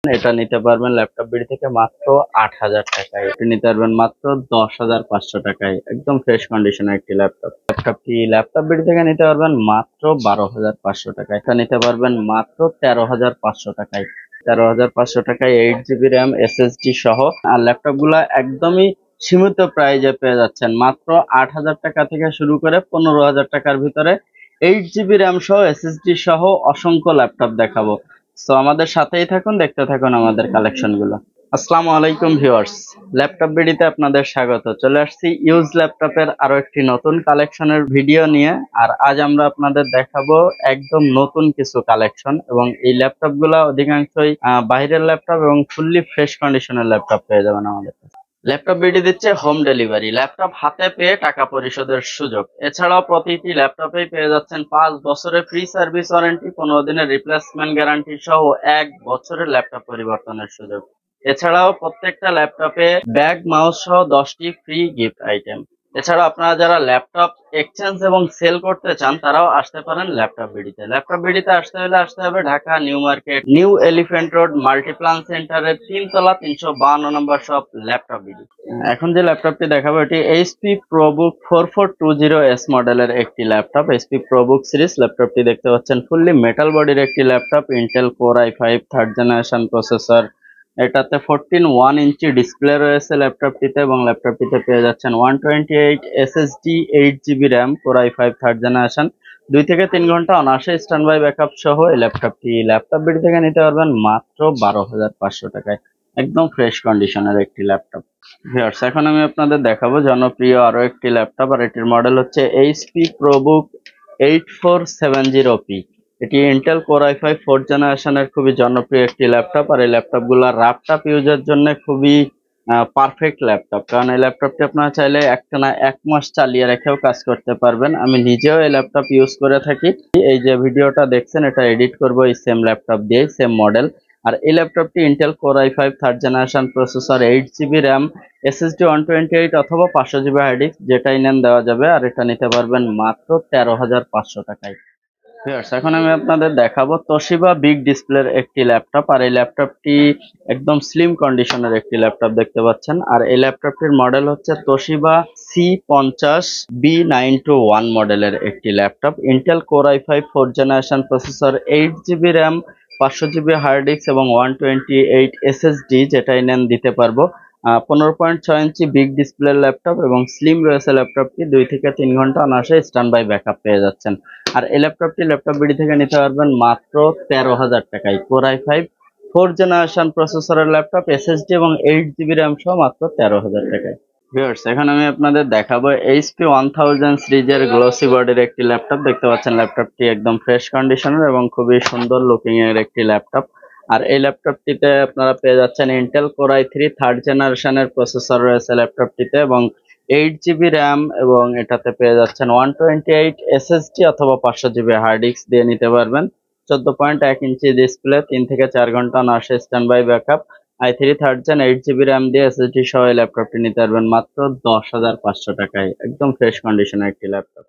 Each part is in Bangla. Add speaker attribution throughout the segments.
Speaker 1: এটা নিতে পারবেন ল্যাপটপ বিডি থেকে মাত্র ৮,০০০ টাকায়। এটা নিতে পারবেন মাত্র ১০,৫০০ টাকায়। একদম ফ্রেশ কন্ডিশনের একটি ল্যাপটপটি ল্যাপটপ বিডি থেকে নিতে পারবেন মাত্র ১২,৫০০ টাকায়। এটা নিতে পারবেন মাত্র ১৩,৫০০ টাকায়। ১৩,৫০০ টাকায় 8GB র্যাম SSD সহ। আর ল্যাপটপ গুলা একদমই সীমিত প্রাইজে পেয়ে যাচ্ছেন। মাত্র ৮,০০০ টাকা থেকে শুরু করে ১৫,০০০ টাকার ভিতরে 8GB র্যাম সহ SSD সহ অসংখ্য ল্যাপটপ দেখাবো। তো আমাদের সাথেই থাকুন, দেখতে থাকুন আমাদের কালেকশন গুলো। আসসালামু আলাইকুম ভিউয়ার্স, ল্যাপটপ বিডিতে আপনাদের স্বাগত। চলে আসছি ইউজ ল্যাপটপের আরো একটি নতুন কালেকশনের ভিডিও নিয়ে। আর আজ আমরা আপনাদের দেখাবো একদম নতুন কিছু কালেকশন, এবং এই ল্যাপটপ গুলা অধিকাংশই বাইরের ল্যাপটপ এবং ফুললি ফ্রেশ কন্ডিশনের ল্যাপটপ পেয়ে যাবেন আমাদের কাছে। ল্যাপটপ বিডি দিচ্ছে হোম ডেলিভারি, ল্যাপটপ হাতে পেয়ে টাকা পরিশোধের সুযোগ। এছাড়াও প্রতিটি ল্যাপটপেই পেয়ে যাচ্ছেন ৫ বছরের ফ্রি সার্ভিস ওয়ারেন্টি, ১৫ দিনের রিপ্লেসমেন্ট গ্যারান্টি সহ ১ বছরের ল্যাপটপ পরিবর্তনের সুযোগ। এছাড়াও প্রত্যেকটা ল্যাপটপে ব্যাগ, মাউস সহ ১০টি ফ্রি গিফট আইটেম। এছাড়াও আপনারা যারা ল্যাপটপ এক্সচেঞ্জ এবং সেল করতে চান তারাও আসতে পারেন ল্যাপটপ বিডিতে। ল্যাপটপ বিডিতে আসতে হবে Dhaka new market, new elephant road, Multiplan সেন্টারের ৩ তলা ৩৫২ নম্বর শপ ল্যাপটপ বিডি। এখন যে ল্যাপটপটি দেখাবো এটি এইচপি প্রোবুক 4420S মডেলের একটি ল্যাপটপ। এইচপি প্রোবুক সিরিজ ল্যাপটপটি দেখতে পাচ্ছেন ফুললি মেটাল বডির একটি laptop. Intel core i5 third generation processor. এটাতে 14.1 ইঞ্চি ডিসপ্লে রয়েছে ল্যাপটপটিতে, এবং ল্যাপটপটিতে পেয়ে যাচ্ছেন 128 SSD 8GB RAM, core i5 third generation. 2 থেকে 3 ঘন্টা অনায়াসে স্ট্যান্ড বাই ব্যাকআপ সহ এই ল্যাপটপটি ল্যাপটপ বিডি থেকে নিতে পারবেন মাত্র ১২,৫০০ টাকায়। একদম ফ্রেশ কন্ডিশনের একটি ল্যাপটপ। ভিউয়ার্স, এখন আমি আপনাদের দেখাবো জনপ্রিয় আরো একটি ল্যাপটপ, আর এটির মডেল হচ্ছে এইচপি প্রোবুক 8470P। এটি ইন্টেল কোর i5 4th জেনারেশনের খুবই জনপ্রিয় একটি ল্যাপটপ। আর এই ল্যাপটপ গুলা ল্যাপটপ ইউজের জন্য খুবই পারফেক্ট ল্যাপটপ, কারণ এই ল্যাপটপটি আপনারা চাইলে একটানা 1 মাস চালিয়ে রেখেও কাজ করতে পারবেন। আমি নিজেও এই ল্যাপটপ ইউজ করে থাকি। এই যে ভিডিওটা দেখছেন এটা এডিট করবো এই সেম ল্যাপটপ দিয়ে, সেম মডেল। আর এই ল্যাপটপটি Intel core i5 third generation processor, 8GB RAM, SSD 128 অথবা 500GB হার্ড ডিস্ক, যেটাই নেন দেওয়া যাবে। আর এটা নিতে পারবেন মাত্র ১৩,৫০০ টাকায়। এখন আমি আপনাদের দেখাবো তোশিবা বিগ ডিসপ্লের একটি ল্যাপটপ। আর এই ল্যাপটপটি একদম স্লিম কন্ডিশনের একটি ল্যাপটপ দেখতে পাচ্ছেন। আর এই ল্যাপটপটির মডেল হচ্ছে তোশিবা C50B921 মডেলের একটি laptop. Intel core i5 4th generation processor, 8GB RAM, 500GB hard disk এবং 128 SSD, যেটাই নেন দিতে পারবো। 15.6 ইঞ্চি বিগ ডিসপ্লে ল্যাপটপ এবং স্লিম রয়েছে ল্যাপটপটি। 2 থেকে 3 ঘন্টা অনায়াসে স্ট্যান্ড বাই ব্যাকআপ পেয়ে যাচ্ছেন। আর এই ল্যাপটপটি ল্যাপটপ বিডি থেকে নিতে পারবেন মাত্র ১৩,০০০ টাকায়। কোর i5 4th জেনারেশন প্রসেসরের ল্যাপটপ, SSD এবং 8GB র্যাম সহ মাত্র ১৩,০০০ টাকায়। ভিউয়ার্স, এখন আমি আপনাদের দেখাবো HP 1000 সিরিজের গ্লসি বডির একটি ল্যাপটপ দেখতে পাচ্ছেন। ল্যাপটপটি একদম ফ্রেশ কন্ডিশনের এবং খুবই সুন্দর লুকিং এর একটি ল্যাপটপ। আর এই ল্যাপটপটিতে আপনারা পেয়ে যাচ্ছেন ইন্টেল কোর i3 থার্ড জেনারেশনের প্রসেসর রয়েছে ল্যাপটপটিতে, এবং 8GB র্যাম, এবং এটাতে পেয়ে যাচ্ছেন 128 SSD অথবা 500GB হার্ড ডিস্ক দিয়ে নিতে পারবেন। 14.1 ইঞ্চি ডিসপ্লে, 3 থেকে 4 ঘন্টা অনায়াসে stand by backup. i3 third gen 8GB RAM দিয়ে SSD সহ এই ল্যাপটপটি নিতে পারবেন মাত্র ১০,৫০০ টাকায়। একদম ফ্রেশ কন্ডিশনের একটি ল্যাপটপ।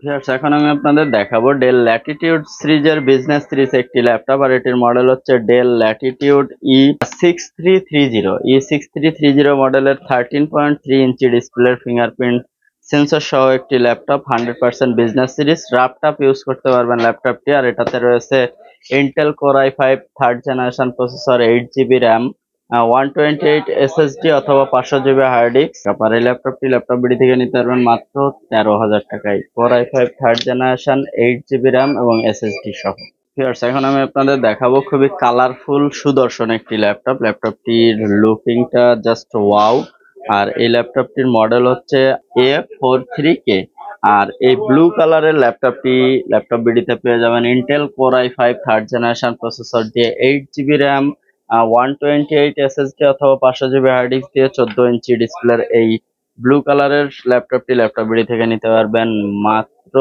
Speaker 1: ভিউয়ার্স, এখন আমি আপনাদের দেখাবো ডেল ল্যাটিটিউড সিরিজের বিজনেস সিরিজ একটি ল্যাপটপ। আর এটির মডেল হচ্ছে ডেল ল্যাটিটিউড E6330 মডেলের 13.3 ইঞ্চি ডিসপ্লের ফিঙ্গারপ্রিন্ট সেন্সর সহ একটি laptop. 100% business series, laptop use করতে পারবেন ল্যাপটপটি। আর এটাতে রয়েছে Intel core i5 third generation processor, 8GB RAM, 128 SSD অথবা 500GB হার্ড ডিস্ক। আর এই ল্যাপটপটি ল্যাপটপ বিডি থেকে নিতে পারবেন মাত্র ১৩,০০০ টাকায়। Core i5 third generation, 8GB RAM এবং SSD সহ। ভিউয়ার্স, এখন আমি আপনাদের দেখাবো খুবই কালারফুল সুদর্শন একটি ল্যাপটপ। ল্যাপটপটির লুকিংটা জাস্ট ওয়াও। আর এই ল্যাপটপটির মডেল হচ্ছে A43K। আর এই ব্লু কালারের ল্যাপটপটি ল্যাপটপ বিডিতে পেয়ে যাবেন Intel core i5 third generation processor দিয়ে, 8GB র্যাম, 128 SSD অথবা 500GB হার্ড ডিস্ক দিয়ে 14 ইঞ্চি ডিসপ্লের এই ব্লু কালারের ল্যাপটপটি ল্যাপটপ বিডি থেকে নিতে পারবেন মাত্র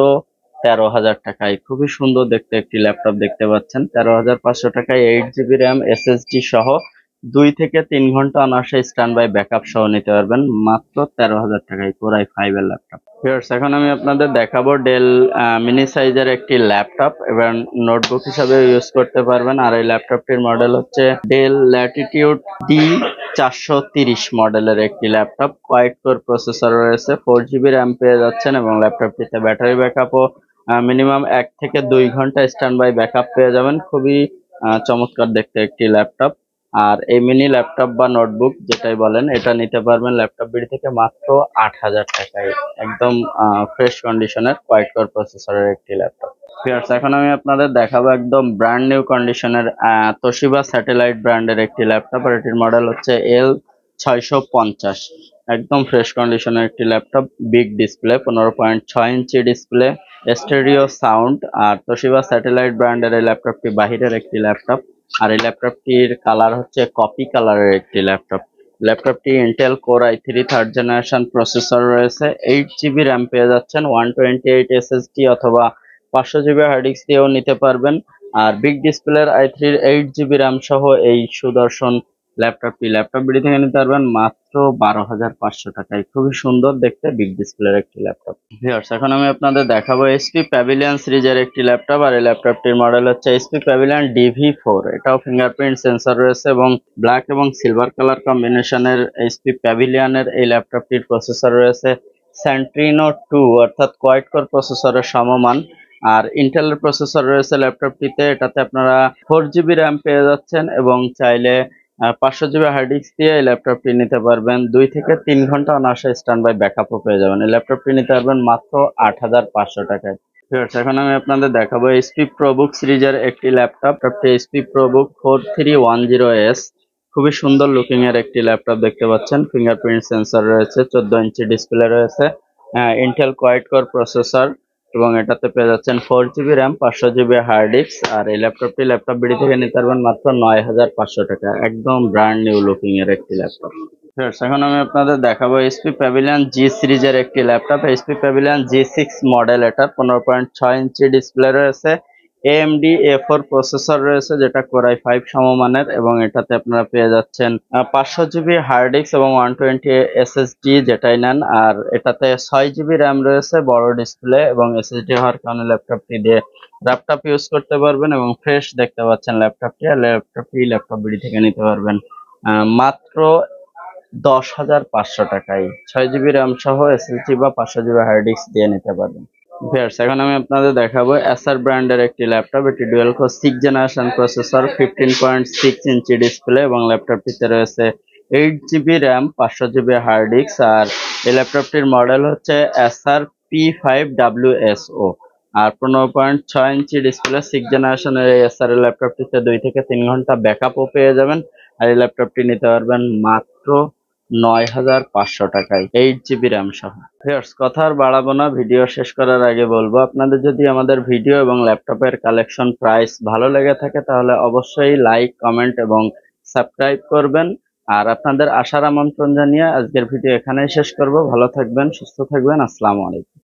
Speaker 1: ১৩,০০০ টাকায়। খুবই সুন্দর দেখতে একটি ল্যাপটপ দেখতে পাচ্ছেন। ১৩,৫০০ টাকায় 8GB র্যাম, SSD সহ 2 থেকে 3 ঘন্টা অনায়াসে স্ট্যান্ড বাই ব্যাকআপ সহ নিতে পারবেন মাত্র 13,000 টাকায় কোর i5 এর ল্যাপটপ। ভিউয়ার্স, এখন আমি আপনাদের দেখাবো ডেল মিনি সাইজের একটি ল্যাপটপ, এবং নোটবুক হিসাবে ইউজ করতে পারবেন। আর এই ল্যাপটপটির মডেল হচ্ছে ডেল ল্যাটিটিউড D430 মডেলের একটি ল্যাপটপ। কোয়াড কোর প্রসেসর রয়েছে, 4GB র্যাম পেয়ে যাচ্ছেন, এবং ল্যাপটপটিতে ব্যাটারি ব্যাকআপও মিনিমাম 1 থেকে 2 ঘন্টা স্ট্যান্ড বাই ব্যাকআপ পেয়ে যাবেন। খুবই চমৎকার দেখতে একটি ল্যাপটপ। আর এই মিনি ল্যাপটপ বা নোটবুক যেটাই বলেন, এটা নিতে পারবেন ল্যাপটপবd থেকে মাত্র 8,000 টাকায়। একদম ফ্রেশ কন্ডিশনের কোয়াড কোর প্রসেসরের একটি ল্যাপটপ। ভিউয়ার্স, এখন আমি আপনাদের দেখাবো একদম ব্র্যান্ড নিউ কন্ডিশনের তোশিবা স্যাটেলাইট ব্র্যান্ডের একটি ল্যাপটপ। আর এটির মডেল হচ্ছে L650। একদম ফ্রেশ কন্ডিশনের একটি laptop, big display, 15.6 inch display, stereo sound. আর তোশিবা স্যাটেলাইট ব্র্যান্ডের এই ল্যাপটপটি বাহিরের একটি ল্যাপটপ। আর এই ল্যাপটপটির কালার হচ্ছে কপি কালারের একটি ল্যাপটপ। ল্যাপটপটি Intel core i3 third generation processor রয়েছে, 8GB র্যাম পেয়ে যাচ্ছেন, 128 SSD অথবা 500GB হার্ড ডিস্ক দিয়েও নিতে পারবেন। আর বিগ ডিসপ্লের i3 8GB র্যাম সহ এই সুদর্শন ল্যাপটপবd থেকে নিতে পারবেন মাত্র 12,500 টাকায়। খুবই সুন্দর দেখতে বিগ ডিসপ্লের একটি ল্যাপটপ। ভিউয়ার্স, এখন আমি আপনাদের দেখাবো এইচপি প্যাভিলিয়ন সিরিজের একটি ল্যাপটপ। আর এই ল্যাপটপটির মডেল হচ্ছে এইচপি প্যাভিলিয়ন DV4। এটাও ফিঙ্গারপ্রিন্ট সেন্সর রয়েছে, এবং ব্ল্যাক এবং সিলভার কালার কম্বিনেশনের এইচপি প্যাভিলিয়নের এই ল্যাপটপটির প্রসেসর রয়েছে সেন্ট্রিনো 2, অর্থাৎ কোয়াড কোর প্রসেসরের সমমান। আর ইন্টেলের প্রসেসর রয়েছে ল্যাপটপটিতে। এটাতে আপনারা 4GB র্যাম পেয়ে যাচ্ছেন, এবং চাইলে 500GB হার্ড ডিস্ক দিয়ে এই ল্যাপটপটি নিতে পারবেন। 2 থেকে 3 ঘন্টা অনায়াসে স্ট্যান্ড বাই ব্যাকআপও পেয়ে যাবেন। এই ল্যাপটপটি নিতে পারবেন মাত্র 8,500 টাকায়। এখন আমি আপনাদের দেখাবো এইচপি প্রোবুক সিরিজের একটি ল্যাপটপ। HP ProBook 4310S। খুবই সুন্দর লুকিং এর একটি ল্যাপটপ দেখতে পাচ্ছেন। ফিঙ্গারপ্রিন্ট সেন্সর রয়েছে, 14 ইঞ্চি ডিসপ্লে রয়েছে, ইন্টেল কোয়াড কোর প্রসেসর, এবং এটাতে পেয়ে যাচ্ছেন 4GB RAM, 500GB hard disk. আর এই ল্যাপটপটি ল্যাপটপবd থেকে নিতে পারবেন মাত্র 9,500 টাকা। একদম ব্র্যান্ড নিউ লুকিং এর একটি ল্যাপটপ। এখন আমি আপনাদের দেখাবো এইচপি প্যাভিলিয়ন G সিরিজের একটি laptop. HP pavilion G6 model. এটা 15.6 ইঞ্চি ডিসপ্লে রয়েছে, AMD A4 প্রসেসর রয়েছে, যেটা কোর i5 সমমানের, এবং এটাতে আপনারা পেয়ে যাচ্ছেন 500GB হার্ড ডিস্ক এবং 120 SSD যেটাই নেন। আর এটাতে 6GB র্যাম রয়েছে, বড় ডিসপ্লে এবং SSD হওয়ার কারণে ল্যাপটপটি দিয়ে ল্যাপটপ ইউজ করতে পারবেন, এবং ফ্রেশ দেখতে পাচ্ছেন ল্যাপটপটি। আর ল্যাপটপবd থেকে নিতে পারবেন মাত্র 10,500 টাকায়। 6GB র্যাম সহ SSD বা 500GB হার্ড ডিস্ক দিয়ে নিতে পারবেন। ভিউয়ার্স, এখন আমি আপনাদের দেখাবো এসার ব্র্যান্ডের একটি ল্যাপটপ। এটি dual core 6 generation processor, 15.6 inch display, এবং ল্যাপটপটিতে রয়েছে 8GB RAM, 500GB hard disk. আর এই ল্যাপটপটির মডেল হচ্ছে এসার P5WSO। আর 15.6 ইঞ্চি ডিসপ্লে, 6 জেনারেশনের এই এসার ল্যাপটপটিতে 2 থেকে 3 ঘন্টা ব্যাকআপও পেয়ে যাবেন। আর এই ল্যাপটপটি নিতে পারবেন মাত্র 9,500 টাকায়, 8GB র্যাম সহ। ভিউয়ার্স, কথা আর বাড়াবো না, ভিডিও শেষ করার আগে বলবো, আপনাদের যদি আমাদের ভিডিও এবং ল্যাপটপের কালেকশন প্রাইস ভালো লেগে থাকে তাহলে অবশ্যই লাইক, কমেন্ট এবং সাবস্ক্রাইব করবেন। আর আপনাদের আসার আমন্ত্রণ জানিয়ে আজকের ভিডিও এখানেই শেষ করব। ভালো থাকবেন, সুস্থ থাকবেন। আসসালামু আলাইকুম।